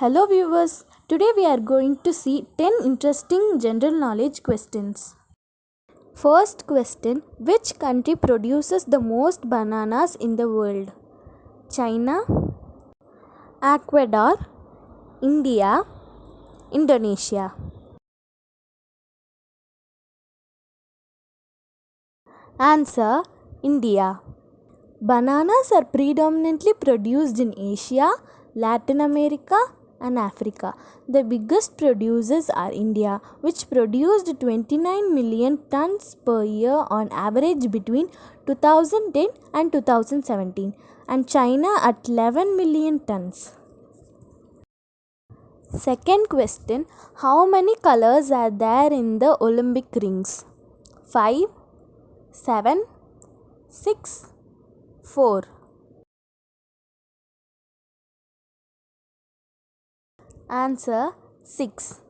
Hello viewers, today we are going to see 10 interesting general knowledge questions. First question, which country produces the most bananas in the world? China, Ecuador, India, Indonesia. Answer, India. Bananas are predominantly produced in Asia, Latin America, and Africa. The biggest producers are India, which produced 29 million tons per year on average between 2010 and 2017, and China at 11 million tons. Second question, how many colors are there in the Olympic rings? 5, 7, 6, 4. Answer, 6.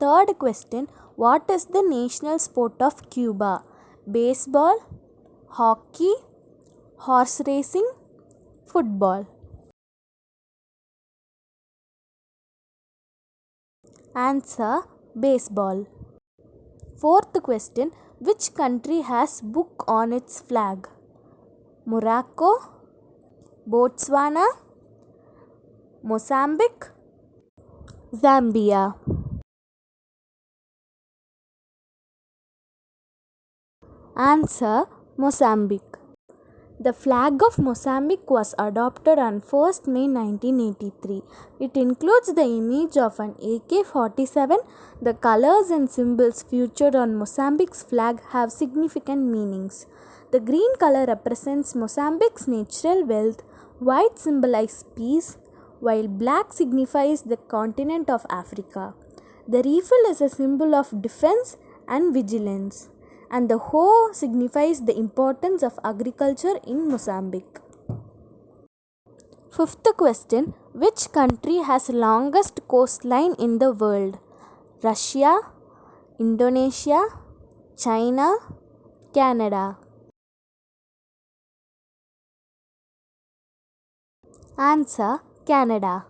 Third question, what is the national sport of Cuba? Baseball, hockey, horse racing, football. Answer, baseball. Fourth question, which country has book on its flag? Morocco, Botswana, Mozambique, Zambia. Answer, Mozambique. The flag of Mozambique was adopted on 1st May 1983. It includes the image of an AK-47. The colors and symbols featured on Mozambique's flag have significant meanings. The green color represents Mozambique's natural wealth, white symbolizes peace, while black signifies the continent of Africa. The refill is a symbol of defense and vigilance, and the hoe signifies the importance of agriculture in Mozambique. Fifth question, which country has longest coastline in the world? Russia, Indonesia, China, Canada. Answer, Canada.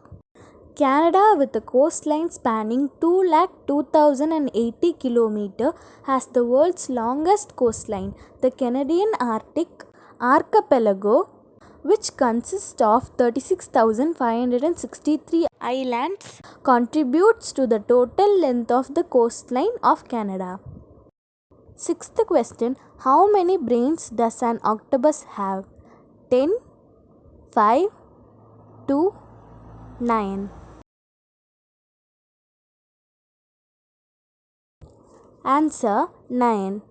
Canada, with a coastline spanning 202,080 km, has the world's longest coastline. The Canadian Arctic Archipelago, which consists of 36,563 islands, contributes to the total length of the coastline of Canada. Sixth question, how many brains does an octopus have? 10, 5, 2, 9. Answer, 9.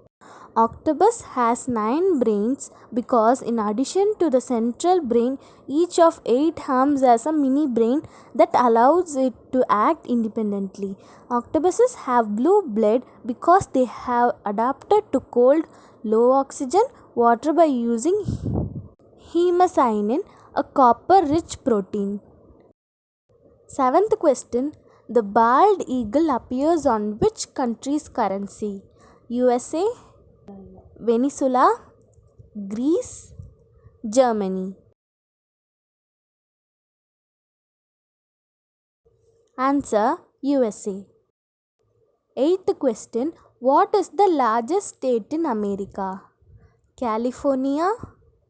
Octopus has 9 brains because in addition to the central brain, each of 8 arms has a mini brain that allows it to act independently. Octopuses have blue blood because they have adapted to cold, low oxygen water by using hemocyanin, a copper-rich protein. Seventh question, the bald eagle appears on which country's currency? USA, Venezuela, Greece, Germany. Answer, USA. Eighth question, what is the largest state in America? California,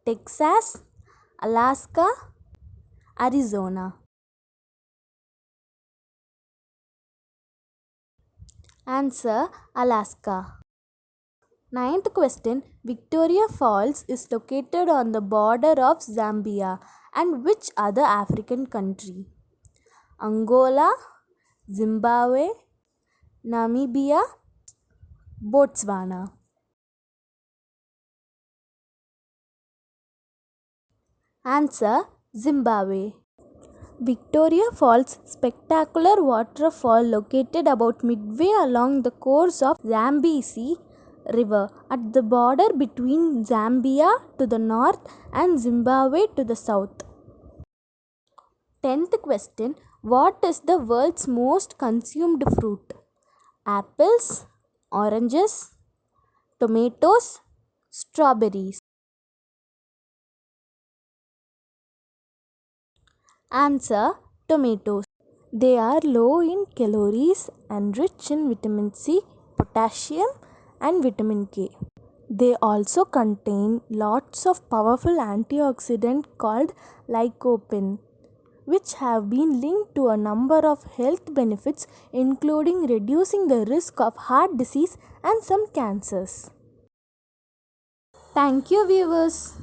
Texas, Alaska, Arizona. Answer, Alaska. Ninth question, Victoria Falls is located on the border of Zambia and which other African country? Angola, Zimbabwe, Namibia, Botswana. Answer, Zimbabwe. Victoria Falls, spectacular waterfall located about midway along the course of Zambezi River at the border between Zambia to the north and Zimbabwe to the south. 10th question, what is the world's most consumed fruit? Apples, oranges, tomatoes, strawberries. Answer, tomatoes. They are low in calories and rich in vitamin C, potassium, and vitamin K. They also contain lots of powerful antioxidant called lycopene, which have been linked to a number of health benefits including reducing the risk of heart disease and some cancers. Thank you, viewers.